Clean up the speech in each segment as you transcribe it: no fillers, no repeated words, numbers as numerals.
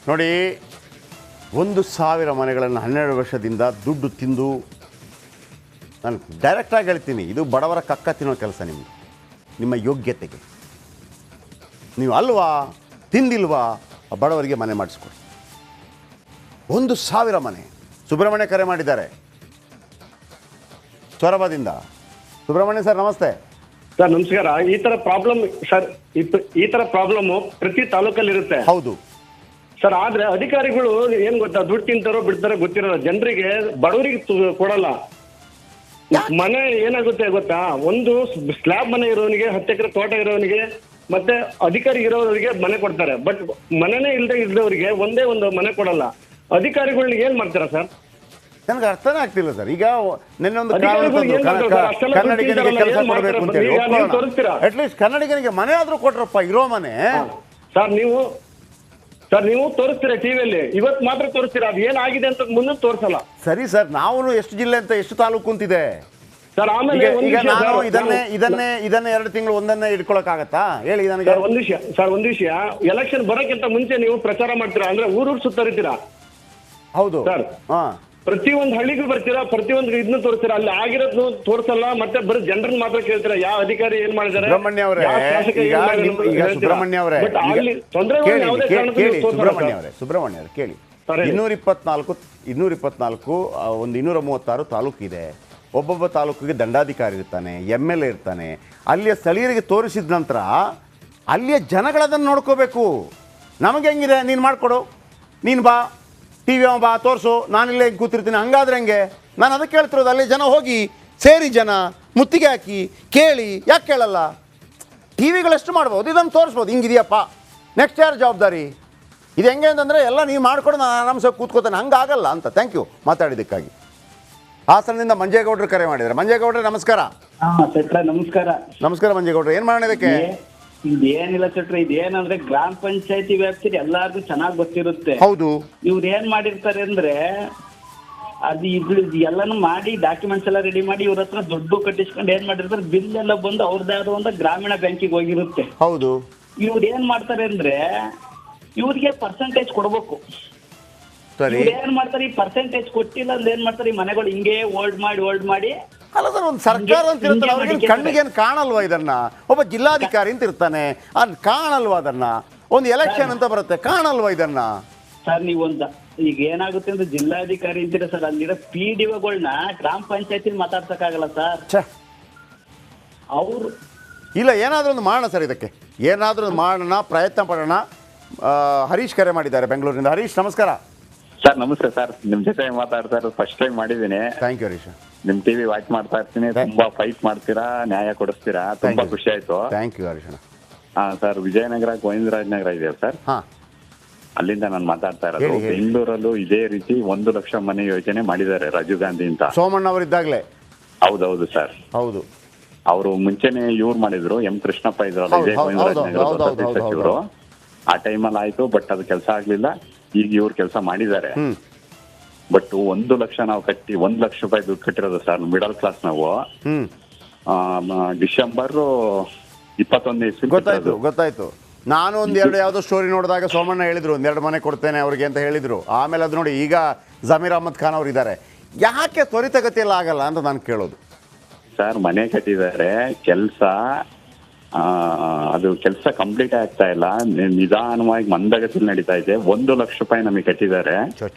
ನೋಡಿ, 1,000 ಮನೆಗಳನ್ನು 12 ವರ್ಷದಿಂದ ದುಡ್ಡು ತಿಂದು, ನಾನು ಡೈರೆಕ್ಟಾಗಿ ಹೇಳ್ತೀನಿ, ಇದು ಬಡವರ ಕಕ್ಕ ತಿನ್ನೋ ಕೆಲಸ ನಿಮ್ಮದು. ನಿಮ್ಮ ಯೋಗ್ಯತೆಗೆ ನೀವು ಅಲ್ವಾ ತಿಂದಿಲ್ವಾ ಬಡವರಿಗೆ ಮನೆ ಮಾಡಿಸ್ಕೊಡಿ. 1,000 ಮನೆ. ಸುಬ್ರಹ್ಮಣ್ಯ ಕರೆ ಮಾಡಿದ್ದಾರೆ ಸೊರಬದಿಂದ. ಸುಬ್ರಹ್ಮಣ್ಯ ಸರ್ ನಮಸ್ತೆ. ಸರ್ ನಮಸ್ಕಾರ. ಈ ತರ ಪ್ರಾಬ್ಲಮ್ ಸರ್, ಈ ತರ ಪ್ರಾಬ್ಲಮ್ ಪ್ರತಿ ತಾಲೂಕಲ್ಲಿ ಇರುತ್ತೆ. ಹೌದು ಸರ್, ಆದ್ರೆ ಅಧಿಕಾರಿಗಳು ಏನ್ ಗೊತ್ತಾ, ದುಡ್ಡು ತಿಂತಾರೋ ಬಿಡ್ತಾರೋ ಗೊತ್ತಿರಲ್ಲ, ಜನರಿಗೆ ಬಡವರಿಗೆ ಕೊಡಲ್ಲ. ಮನೆ ಏನಾಗುತ್ತೆ ಗೊತ್ತಾ, ಒಂದು ಸ್ಲ್ಯಾಬ್ ಮನೆ ಇರೋನಿಗೆ, 10 ಎಕರೆ ತೋಟ ಇರೋನಿಗೆ, ಮತ್ತೆ ಅಧಿಕಾರಿ ಇರೋರಿಗೆ ಮನೆ ಕೊಡ್ತಾರೆ. ಬಟ್ ಮನೆನೇ ಇಲ್ದವರಿಗೆ ಒಂದೇ ಒಂದು ಮನೆ ಕೊಡಲ್ಲ. ಅಧಿಕಾರಿಗಳನ್ನ ಏನ್ ಮಾಡ್ತಾರ ಸರ್? ನನಗೆ ಅರ್ಥನೇ ಆಗ್ತಿಲ್ಲ ಸರ್. ಈಗ ನಿನ್ನೊಂದು ಕನ್ನಡಿಗನಿಗೆ ಕೆಲಸ ಕೊಡಬೇಕು ಅಂತೇಳಿ ಅಟ್ಲೀಸ್ಟ್ ಕನ್ನಡಿಗನಿಗೆ ಮನೆ ಆದ್ರೂ ಕೊಟ್ರಪ್ಪ, ಇರೋ ಮನೆ. ಸರ್ ನೀವು ತೋರಿಸ್ತೀರಾ ಟಿವಿಯಲ್ಲಿ, ಇವತ್ತು ಮಾತ್ರ ತೋರಿಸ್ತೀರಾ, ಅದು ಏನಾಗಿದೆ ಅಂತ ಮುಂದೆ ತೋರಿಸಲ್ಲ. ಸರಿ ಸರ್, ನಾವು ಎಷ್ಟು ಜಿಲ್ಲೆ ಅಂತ ಎಷ್ಟು ತಾಲೂಕು ಅಂತಿದೆ ಸರ್. ಆಮೇಲೆ ಈಗ ನಾನು ಇದನ್ನೇ 2 ತಿಂಗಳು ಒಂದನ್ನೇ ಇಟ್ಕೊಳಕ್ಕಾಗತ್ತಾ ಹೇಳಿ ನನಗೆ? ಒಂದ್ ವಿಷಯ, ಎಲೆಕ್ಷನ್ ಬರೋಕ್ಕಿಂತ ಮುಂಚೆ ನೀವು ಪ್ರಚಾರ ಮಾಡ್ತೀರಾ ಅಂದ್ರೆ ಊರೂರು ಸುತ್ತರಿತೀರಾ. ಹೌದು ಸರ್, ಪ್ರತಿಯೊಂದು ಹಳ್ಳಿಗೂ ಬರ್ತೀರಾ, ಪ್ರತಿಯೊಂದು ಇದನ್ನ ತೋರಿಸ್ತೀರಾ, ಅಲ್ಲಿ ಆಗಿರೋದ್ನು ತೋರಿಸಲ್ಲ, ಮತ್ತೆ ಬರೀ ಜನರನ್ನ ಮಾತ್ರ ಕೇಳ್ತೀರಾ, ಯಾವ ಅಧಿಕಾರಿ ಏನ್ ಮಾಡಿದ್ದಾರೆ. ಸುಬ್ರಹ್ಮಣ್ಯ ಅವರೇ, ಸುಬ್ರಹ್ಮಣ್ಯ ಅವರೇ ಕೇಳಿ, 224 ಒಂದು 236 ತಾಲೂಕು ಇದೆ. ಒಬ್ಬೊಬ್ಬ ತಾಲೂಕಿಗೆ ದಂಡಾಧಿಕಾರಿ ಇರ್ತಾನೆ, MLA ಇರ್ತಾನೆ. ಅಲ್ಲಿಯ ಸ್ಥಳೀಯರಿಗೆ ತೋರಿಸಿದ ನಂತರ ಅಲ್ಲಿಯ ಜನಗಳದನ್ನು ನೋಡ್ಕೋಬೇಕು. ನಮಗೆ ಹೆಂಗಿದೆ, ನೀನು ಮಾಡಿಕೊಡು, ನೀನು ಬಾ TV ಬಾ ತೋರಿಸು, ನಾನಿಲ್ಲೇ ಹೆಂಗೆ ಕೂತಿರ್ತೀನಿ, ಹಂಗಾದ್ರೆ ಹೆಂಗೆ? ನಾನು ಅದಕ್ಕೆ ಕೇಳ್ತಿರೋದು, ಅಲ್ಲಿ ಜನ ಹೋಗಿ ಸೇರಿ, ಜನ ಮುತ್ತಿಗೆ ಹಾಕಿ ಕೇಳಿ. ಯಾಕೆ ಕೇಳಲ್ಲ? ಟಿವಿಗಳಷ್ಟು ಮಾಡ್ಬೋದು, ಇದನ್ನು ತೋರಿಸ್ಬೋದು, ಹಿಂಗಿದೆಯಪ್ಪ, ನೆಕ್ಸ್ಟ್ ಯಾರು ಜವಾಬ್ದಾರಿ? ಇದು ಹೆಂಗೆ ಅಂತಂದರೆ ಎಲ್ಲ ನೀವು ಮಾಡ್ಕೊಂಡು ನಾನು ಆರಾಮ್ಸಾಗಿ ಕೂತ್ಕೋತಾನೆ, ಹಂಗಾಗಲ್ಲ ಅಂತ. Thank you ಮಾತಾಡಿದ್ದಕ್ಕಾಗಿ. ಹಾಸನದಿಂದ ಮಂಜೇಗೌಡರು ಕರೆ ಮಾಡಿದ್ದಾರೆ. ಮಂಜೇಗೌಡ್ರೆ ನಮಸ್ಕಾರ. ನಮಸ್ಕಾರ. ನಮಸ್ಕಾರ ಮಂಜೇಗೌಡ್ರೆ, ಏನು ಮಾಡೋಣ ಇದಕ್ಕೆ? ಇದೇನಿಲ್ಲ ಸೆಟ್ರೆ, ಇದೇನಂದ್ರೆ ಗ್ರಾಮ ಪಂಚಾಯತಿ ವ್ಯಾಪ್ತಿ ಎಲ್ಲಾರ್ಗು ಚೆನ್ನಾಗಿ ಗೊತ್ತಿರುತ್ತೆ. ಹೌದು. ಇವ್ರು ಏನ್ ಮಾಡಿರ್ತಾರೆ ಅಂದ್ರೆ, ಅದು ಎಲ್ಲಾನು ಮಾಡಿ ಡಾಕ್ಯುಮೆಂಟ್ಸ್ ಎಲ್ಲ ರೆಡಿ ಮಾಡಿ ಇವ್ರ ಹತ್ರ ದುಡ್ಡು ಕಟ್ಟಿಸ್ಕೊಂಡು ಏನ್ ಮಾಡಿರ್ತಾರೆ, ಬಿಲ್ ಎಲ್ಲ ಬಂದು ಅವ್ರದ್ದೇ ಆದ ಒಂದು ಗ್ರಾಮೀಣ ಬ್ಯಾಂಕಿಗೆ ಹೋಗಿರುತ್ತೆ. ಹೌದು. ಇವ್ರು ಏನ್ ಮಾಡ್ತಾರೆ ಅಂದ್ರೆ, ಇವ್ರಿಗೆ ಪರ್ಸೆಂಟೇಜ್ ಕೊಡ್ಬೇಕು. ಏನ್ ಮಾಡ್ತಾರೆ, ಈ ಪರ್ಸೆಂಟೇಜ್ ಕೊಟ್ಟಿಲ್ಲ ಅಂದ್ರೆ ಏನ್ ಮಾಡ್ತಾರೆ, ಈ ಮನೆಗಳು ಹಿಂಗೆ ಹೋಲ್ಡ್ ಮಾಡಿ ಅಲ್ಲ ಸರ್, ಒಂದು ಸರ್ಕಾರ ಅಂತ ಇರುತ್ತಲ್ಲ, ಅವ್ರಿಗೆ ಕಣ್ಣಿಗೇನು ಕಾಣಲ್ವಾ ಇದನ್ನ? ಒಬ್ಬ ಜಿಲ್ಲಾಧಿಕಾರಿ ಅಂತ ಇರ್ತಾನೆ, ಅದು ಕಾಣಲ್ವಾ ಅದನ್ನ? ಒಂದು ಎಲೆಕ್ಷನ್ ಅಂತ ಬರುತ್ತೆ, ಕಾಣಲ್ವಾ ಇದನ್ನ? ಸರ್, ಈಗ ಏನಾಗುತ್ತೆ ಅಂದ್ರೆ, ಜಿಲ್ಲಾಧಿಕಾರಿ ಅಂತೀರ ಸರ್, ಅಲ್ಲಿರೋ PDOಗಳನ್ನ ಗ್ರಾಮ ಪಂಚಾಯತಿ ಮಾತಾಡ್ಸಕ್ಕಾಗಲ್ಲ ಸರ್. ಅವರು ಇಲ್ಲ, ಏನಾದ್ರೂ ಒಂದು ಮಾಡೋಣ ಸರ್, ಇದಕ್ಕೆ ಏನಾದ್ರೂ ಒಂದು ಮಾಡೋಣ, ಪ್ರಯತ್ನ ಪಡೋಣ. ಹರೀಶ್ ಕರೆ ಮಾಡಿದ್ದಾರೆ ಬೆಂಗಳೂರಿನಿಂದ. ಹರೀಶ್ ನಮಸ್ಕಾರ. ಸರ್ ನಮಸ್ತೆ ಸರ್, ನಿಮ್ ಜೊತೆ ಮಾತಾಡ್ತಾ ಇರೋದು ಫಸ್ಟ್ ಟೈಮ್ ಮಾಡಿದ್ದೀನಿ. Thank you Harish. ನಿಮ್ ಟಿವಿ ವಾಚ್ ಮಾಡ್ತಾ ಇರ್ತೀನಿ, ತುಂಬಾ ಫೈಟ್ ಮಾಡ್ತೀರಾ, ನ್ಯಾಯ ಕೊಡಿಸ್ತೀರಾ, ತುಂಬಾ ಖುಷಿ ಆಯ್ತು. Thank you Harish. ಹಾ ಸರ್, ವಿಜಯನಗರ ಗೋವಿಂದರಾಜ್ ನಗರ ಇದೆ ಸರ್, ಅಲ್ಲಿಂದ ನಾನು ಮಾತಾಡ್ತಾ ಇರೋದು. ಬೆಂಗಳೂರಲ್ಲೂ ಇದೇ ರೀತಿ 1 ಲಕ್ಷ ಮನೆ ಯೋಜನೆ ಮಾಡಿದ್ದಾರೆ ರಾಜೀವ್ ಗಾಂಧಿ ಅಂತ. ಸೋಮಣ್ಣ ಅವರಿದ್ದಾಗಲೇ? ಹೌದೌದು ಸರ್, ಹೌದು. ಅವರು ಮುಂಚೆನೆ ಇವ್ರು ಮಾಡಿದ್ರು, M ಕೃಷ್ಣಪ್ಪ ಇದ್ರಲ್ಲ, ಇದೇ ಗೋವಿಂದರಾಜ್ ನಗರ ಸಚಿವರು. ಆ ಟೈಮಲ್ಲಿ ಆಯ್ತು, ಬಟ್ ಅದು ಕೆಲಸ ಆಗ್ಲಿಲ್ಲ. ಈಗ ಇವ್ರು ಕೆಲಸ ಮಾಡಿದ್ದಾರೆ. ಬಟ್ 1 ಲಕ್ಷ ನಾವು ಕಟ್ಟಿ 1 ಲಕ್ಷ ರೂಪಾಯಿ ದುಡ್ಡು ಕಟ್ಟಿರೋದು ಸರ್, ಮಿಡಲ್ ಕ್ಲಾಸ್ ನಾವು. ಡಿಸೆಂಬರ್ 21 ಗೊತ್ತಾಯ್ತು. ನಾನು ಒಂದೆರಡು ಯಾವುದೋ ಸ್ಟೋರಿ ನೋಡಿದಾಗ ಸೋಮಣ್ಣ ಹೇಳಿದ್ರು, 1-2 ಮನೆ ಕೊಡ್ತೇನೆ ಅವ್ರಿಗೆ ಅಂತ ಹೇಳಿದ್ರು. ಆಮೇಲೆ ಅದು ನೋಡಿ, ಈಗ ಜಮೀರ್ ಅಹಮದ್ ಖಾನ್ ಅವರು ಇದ್ದಾರೆ. ಯಾಕೆ ತ್ವರಿತಗತಿಯಲ್ಲಿ ಆಗಲ್ಲ ಅಂತ ನಾನು ಕೇಳೋದು. ಸರ್, ಮನೆ ಕಟ್ಟಿದ್ದಾರೆ, ಅದು ಕೆಲಸ ಕಂಪ್ಲೀಟ್ ಆಗ್ತಾ ಇಲ್ಲ, ನಿಧಾನವಾಗಿ ಮಂದಗತಿಯಲ್ಲಿ ನಡೀತಾ ಇದೆ. 1 ಲಕ್ಷ ರೂಪಾಯಿ ನಮಗೆ ಕಟ್ಟಿದ್ದಾರೆ.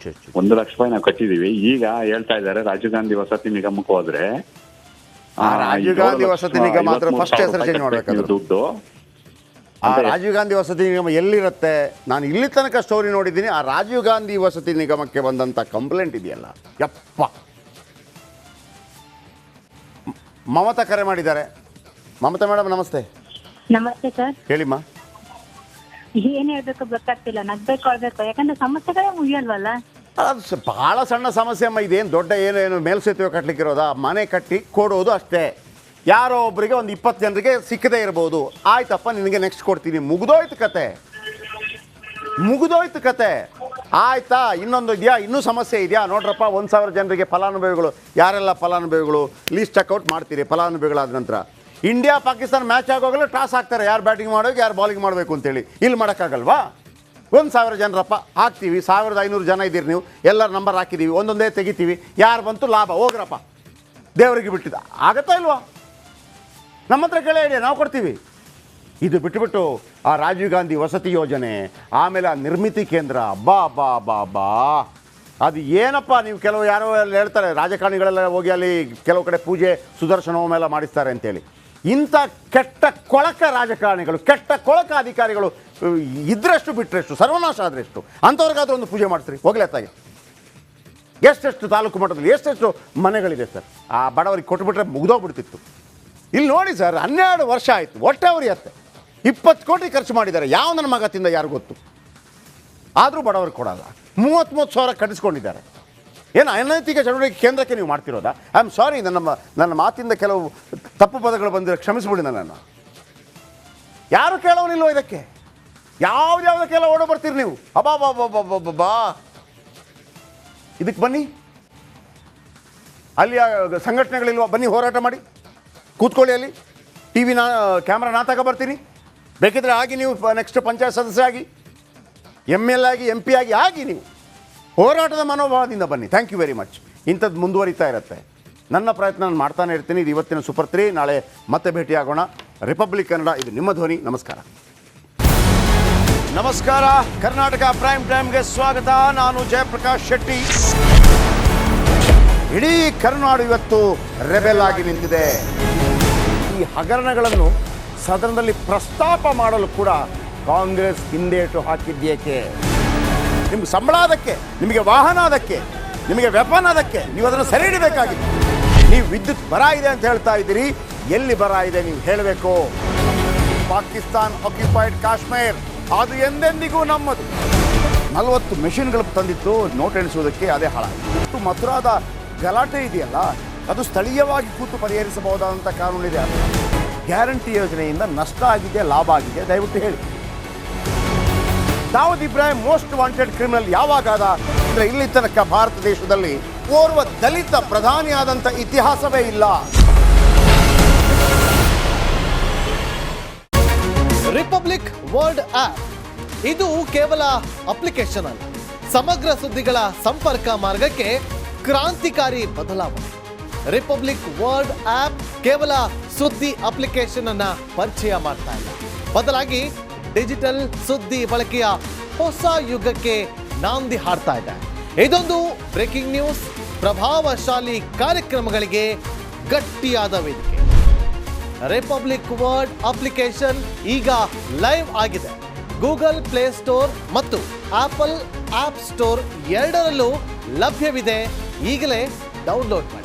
1 ಲಕ್ಷ ರೂಪಾಯಿ ನಾವು ಕಟ್ಟಿದೀವಿ. ಈಗ ಹೇಳ್ತಾ ಇದ್ದಾರೆ ರಾಜೀವ್ ಗಾಂಧಿ ವಸತಿ ನಿಗಮಕ್ಕೆ ಹೋದ್ರೆ, ರಾಜೀವ್ ಗಾಂಧಿ ವಸತಿ ನಿಗಮ ಮಾತ್ರ ಫಸ್ಟ್ ಹೆಸರು ಚೇಂಜ್ ಮಾಡಬೇಕು ದುಡ್ಡು. ರಾಜೀವ್ ಗಾಂಧಿ ವಸತಿ ನಿಗಮ ಎಲ್ಲಿರುತ್ತೆ? ನಾನು ಇಲ್ಲಿ ತನಕ ಸ್ಟೋರಿ ನೋಡಿದ್ದೀನಿ. ಆ ರಾಜೀವ್ ಗಾಂಧಿ ವಸತಿ ನಿಗಮಕ್ಕೆ ಬಂದಂಥ ಕಂಪ್ಲೇಂಟ್ ಇದೆಯಲ್ಲ, ಯಪ್ಪ. ಮಮತಾ ಕರೆ ಮಾಡಿದ್ದಾರೆ. ಮಮತಾ ಮೇಡಮ್ ನಮಸ್ತೆ. ನಮಸ್ತೆ ಸರ್. ಹೇಳಿಮ್ಮ. ಏನ್ ಹೇಳ್ಬೇಕು ಗೊತ್ತಾಗ್ತಿಲ್ಲ, ನಗ್ಬೇಕು ಅಳ್ಬೇಕು, ಯಾಕಂದ್ರೆ ಸಮಸ್ಯೆಗಳೇ ಮುಗಿಯಲ್ವಲ್ಲ. ಅದು ಬಹಳ ಸಣ್ಣ ಸಮಸ್ಯೆ ಅಮ್ಮ, ಇದೇನು ದೊಡ್ಡ ಏನು ಮೇಲ್ಸೇತುವೆ ಕಟ್ಟಲಿಕ್ಕಿರೋದಾ? ಮನೆ ಕಟ್ಟಿ ಕೊಡೋದು ಅಷ್ಟೇ. ಯಾರೋ ಒಬ್ಬರಿಗೆ ಒಂದು 20 ಜನರಿಗೆ ಸಿಕ್ಕದೇ ಇರ್ಬೋದು. ಆಯ್ತಪ್ಪ, ನಿನಗೆ ನೆಕ್ಸ್ಟ್ ಕೊಡ್ತೀನಿ, ಮುಗಿದೋಯ್ತು ಕತೆ. ಆಯ್ತಾ? ಇನ್ನೊಂದು ಇದೆಯಾ, ಇನ್ನೂ ಸಮಸ್ಯೆ ಇದೆಯಾ? ನೋಡ್ರಪ್ಪ, 1000 ಜನರಿಗೆ ಫಲಾನುಭವಿಗಳು, ಯಾರೆಲ್ಲ ಫಲಾನುಭವಿಗಳು ಲೀಸ್ಟ್ ಚೆಕ್ಔಟ್ ಮಾಡ್ತೀರಿ ಫಲಾನುಭವಿಗಳಾದ ನಂತರ. ಇಂಡಿಯಾ ಪಾಕಿಸ್ತಾನ ಮ್ಯಾಚ್ ಆಗೋಗಲೇ ಟಾಸ್ ಹಾಕ್ತಾರೆ, ಯಾರು ಬ್ಯಾಟಿಂಗ್ ಮಾಡೋಕೆ ಯಾರು ಬಾಲಿಂಗ್ ಮಾಡಬೇಕು ಅಂತೇಳಿ. ಇಲ್ಲಿ ಮಾಡೋಕ್ಕಾಗಲ್ವಾ? 1,000 ಜನರಪ್ಪ ಹಾಕ್ತೀವಿ, 1,500 ಜನ ಇದ್ದೀರಿ ನೀವು, ಎಲ್ಲರ ನಂಬರ್ ಹಾಕಿದ್ದೀವಿ, ಒಂದೊಂದೇ ತೆಗಿತೀವಿ, ಯಾರು ಬಂತು ಲಾಭ, ಹೋಗ್ರಪ್ಪ ದೇವರಿಗೆ ಬಿಟ್ಟಿದ್ದ. ಆಗತ್ತಾ ಇಲ್ವಾ? ನಮ್ಮ ಹತ್ರ ಕೇಳಿ ಐಡಿಯಾ, ನಾವು ಕೊಡ್ತೀವಿ. ಇದು ಬಿಟ್ಟುಬಿಟ್ಟು ಆ ರಾಜೀವ್ ಗಾಂಧಿ ವಸತಿ ಯೋಜನೆ, ಆಮೇಲೆ ಆ ನಿರ್ಮಿತಿ ಕೇಂದ್ರ, ಬಾ ಅದು ಏನಪ್ಪ, ನೀವು ಕೆಲವು ಯಾರೋ ಎಲ್ಲ ಹೇಳ್ತಾರೆ, ರಾಜಕಾರಣಿಗಳೆಲ್ಲ ಹೋಗಿ ಅಲ್ಲಿ ಕೆಲವು ಕಡೆ ಪೂಜೆ ಸುದರ್ಶನ ಹೋಮ ಎಲ್ಲ ಮಾಡಿಸ್ತಾರೆ ಅಂತೇಳಿ. ಇಂಥ ಕೆಟ್ಟ ಕೊಳಕ ರಾಜಕಾರಣಿಗಳು, ಕೆಟ್ಟ ಕೊಳಕ ಅಧಿಕಾರಿಗಳು ಇದ್ರಷ್ಟು ಬಿಟ್ಟರೆಷ್ಟು, ಸರ್ವನಾಶ ಆದರೆಷ್ಟು, ಅಂಥವ್ರಿಗಾದ್ರೂ ಒಂದು ಪೂಜೆ ಮಾಡ್ತೀರಿ ಹೋಗ್ಲೇತ್ತಾಗೆ. ಎಷ್ಟೆಷ್ಟು ತಾಲೂಕು ಮಟ್ಟದಲ್ಲಿ ಎಷ್ಟೆಷ್ಟು ಮನೆಗಳಿದೆ ಸರ್, ಆ ಬಡವರಿಗೆ ಕೊಟ್ಟುಬಿಟ್ರೆ ಮುಗ್ದೋಗ್ಬಿಡ್ತಿತ್ತು. ಇಲ್ಲಿ ನೋಡಿ ಸರ್, 12 ವರ್ಷ ಆಯಿತು, ಹೊಟ್ಟೆ ಅವ್ರಿ ಅತ್ತೆ 20 ಕೋಟಿ ಖರ್ಚು ಮಾಡಿದ್ದಾರೆ, ಯಾವ ನನ್ನ ಮಗ ತಿಂದ ಯಾರು ಗೊತ್ತು, ಆದರೂ ಬಡವರಿಗೆ ಕೊಡಲ್ಲ. 30 ಸಾವಿರ ಕಟ್ಟಿಸ್ಕೊಂಡಿದ್ದಾರೆ. ಏನು ಅನೈತಿಕ ಚಟುವಟಿಕೆ ಕೇಂದ್ರಕ್ಕೆ ನೀವು ಮಾಡ್ತಿರೋದಾ? ಐ ಆಮ್ ಸಾರಿ, ನನ್ನ ಮಾತಿಂದ ಕೆಲವು ತಪ್ಪು ಪದಗಳು ಬಂದಿರೋ ಕ್ಷಮಿಸ್ಬಿಡಿ ನನ್ನನ್ನು. ಯಾರು ಕೇಳೋನಿಲ್ವೋ ಇದಕ್ಕೆ? ಯಾವುದಕ್ಕೆಲ್ಲ ಓಡೋ ಬರ್ತೀರಿ ನೀವು? ಬಾ ಇದಕ್ಕೆ ಬನ್ನಿ. ಅಲ್ಲಿ ಸಂಘಟನೆಗಳಿಲ್ವ? ಬನ್ನಿ, ಹೋರಾಟ ಮಾಡಿ, ಕೂತ್ಕೊಳ್ಳಿ. ಅಲ್ಲಿ ಟಿ ವಿ ಕ್ಯಾಮ್ರಾ ನಾ ತಗೊಬರ್ತೀನಿ. ಬೇಕಿದ್ರೆ ಆಗಿ ನೀವು ನೆಕ್ಸ್ಟ್ ಪಂಚಾಯತ್ ಸದಸ್ಯ ಆಗಿ, ML ಆಗಿ, MP ಆಗಿ ನೀವು ಹೋರಾಟದ ಮನೋಭಾವದಿಂದ ಬನ್ನಿ. Thank you very much. ಇಂಥದ್ದು ಮುಂದುವರಿತಾ ಇರುತ್ತೆ. ನನ್ನ ಪ್ರಯತ್ನ ನಾನು ಮಾಡ್ತಾನೆ ಇರ್ತೀನಿ. ಇದು ಇವತ್ತಿನ ಸೂಪರ್ 3. ನಾಳೆ ಮತ್ತೆ ಭೇಟಿಯಾಗೋಣ. ರಿಪಬ್ಲಿಕ್ ಕನ್ನಡ, ಇದು ನಿಮ್ಮ ಧ್ವನಿ. ನಮಸ್ಕಾರ. ನಮಸ್ಕಾರ. ಕರ್ನಾಟಕ ಪ್ರೈಮ್ ಟೈಮ್ಗೆ ಸ್ವಾಗತ. ನಾನು ಜಯಪ್ರಕಾಶ್ ಶೆಟ್ಟಿ. ಇಡೀ ಕರುನಾಡು ಇವತ್ತು ರೆಬೆಲ್ ಆಗಿ ನಿಂತಿದೆ. ಈ ಹಗರಣಗಳನ್ನು ಸದನದಲ್ಲಿ ಪ್ರಸ್ತಾಪ ಮಾಡಲು ಕೂಡ ಕಾಂಗ್ರೆಸ್ ಹಿಂದೇಟು ಹಾಕಿದ್ದೇಕೆ? ನಿಮ್ಗೆ ಸಂಬಳ ಅದಕ್ಕೆ, ನಿಮಗೆ ವಾಹನ ಅದಕ್ಕೆ, ನಿಮಗೆ ವೆಪನ್ ಅದಕ್ಕೆ, ನೀವು ಅದನ್ನು ಸರಿ ಹಿಡಬೇಕಾಗಿದೆ. ನೀವು ವಿದ್ಯುತ್ ಬರ ಇದೆ ಅಂತ ಹೇಳ್ತಾ ಇದ್ದೀರಿ, ಎಲ್ಲಿ ಬರ ಇದೆ ನೀವು ಹೇಳಬೇಕು. ಪಾಕಿಸ್ತಾನ್ ಆಕ್ಯುಪೈಡ್ ಕಾಶ್ಮೀರ್ ಅದು ಎಂದೆಂದಿಗೂ ನಮ್ಮದು. 40 ಮೆಷಿನ್ಗಳು ತಂದಿತ್ತು ನೋಟ್ ಎಣಿಸುವುದಕ್ಕೆ, ಅದೇ ಹಾಳಾಯಿತು. ಮಥುರಾದ ಗಲಾಟೆ ಇದೆಯಲ್ಲ, ಅದು ಸ್ಥಳೀಯವಾಗಿ ಕೂತು ಪರಿಹರಿಸಬಹುದಾದಂಥ ಕಾನೂನಿದೆ. ಗ್ಯಾರಂಟಿ ಯೋಜನೆಯಿಂದ ನಷ್ಟ ಆಗಿದೆ, ಲಾಭ ಆಗಿದೆ, ದಯವಿಟ್ಟು ಹೇಳಿ. Dawood Ibrahim most wanted criminal ಯಾವಾಗಾದ ಅಂದರೆ ಇಲ್ಲಿ ತನಕ ಭಾರತ ದೇಶದಲ್ಲಿ ಓರ್ವ ದಲಿತ ಪ್ರಧಾನಿಯಾದಂಥ ಇತಿಹಾಸವೇ ಇಲ್ಲ. ರಿಪಬ್ಲಿಕ್ ವರ್ಲ್ಡ್ ಆಪ್ ಇದು ಕೇವಲ ಅಪ್ಲಿಕೇಶನ್ ಅಲ್ಲ, ಸಮಗ್ರ ಸುದ್ದಿಗಳ ಸಂಪರ್ಕ ಮಾರ್ಗಕ್ಕೆ ಕ್ರಾಂತಿಕಾರಿ ಬದಲಾವಣೆ. ರಿಪಬ್ಲಿಕ್ ವರ್ಲ್ಡ್ ಆಪ್ ಕೇವಲ ಸುದ್ದಿ ಅಪ್ಲಿಕೇಶನ್ ಅನ್ನ ಪರಿಚಯ ಮಾಡ್ತಾ ಇಲ್ಲ, ಬದಲಾಗಿ ಡಿಜಿಟಲ್ ಸುದ್ದಿ ಬಳಕೆಯ ಹೊಸ ಯುಗಕ್ಕೆ ನಾಂದಿ ಹಾಡ್ತಾ ಇದೆ. ಇದೊಂದು ಬ್ರೇಕಿಂಗ್ ನ್ಯೂಸ್, ಪ್ರಭಾವಶಾಲಿ ಕಾರ್ಯಕ್ರಮಗಳಿಗೆ ಗಟ್ಟಿಯಾದ ವೇದಿಕೆ. ರಿಪಬ್ಲಿಕ್ ವರ್ಲ್ಡ್ ಅಪ್ಲಿಕೇಶನ್ ಈಗ ಲೈವ್ ಆಗಿದೆ. ಗೂಗಲ್ ಪ್ಲೇ ಸ್ಟೋರ್ ಮತ್ತು ಆಪಲ್ ಆಪ್ ಸ್ಟೋರ್ ಎರಡರಲ್ಲೂ ಲಭ್ಯವಿದೆ. ಈಗಲೇ ಡೌನ್ಲೋಡ್ ಮಾಡಿ.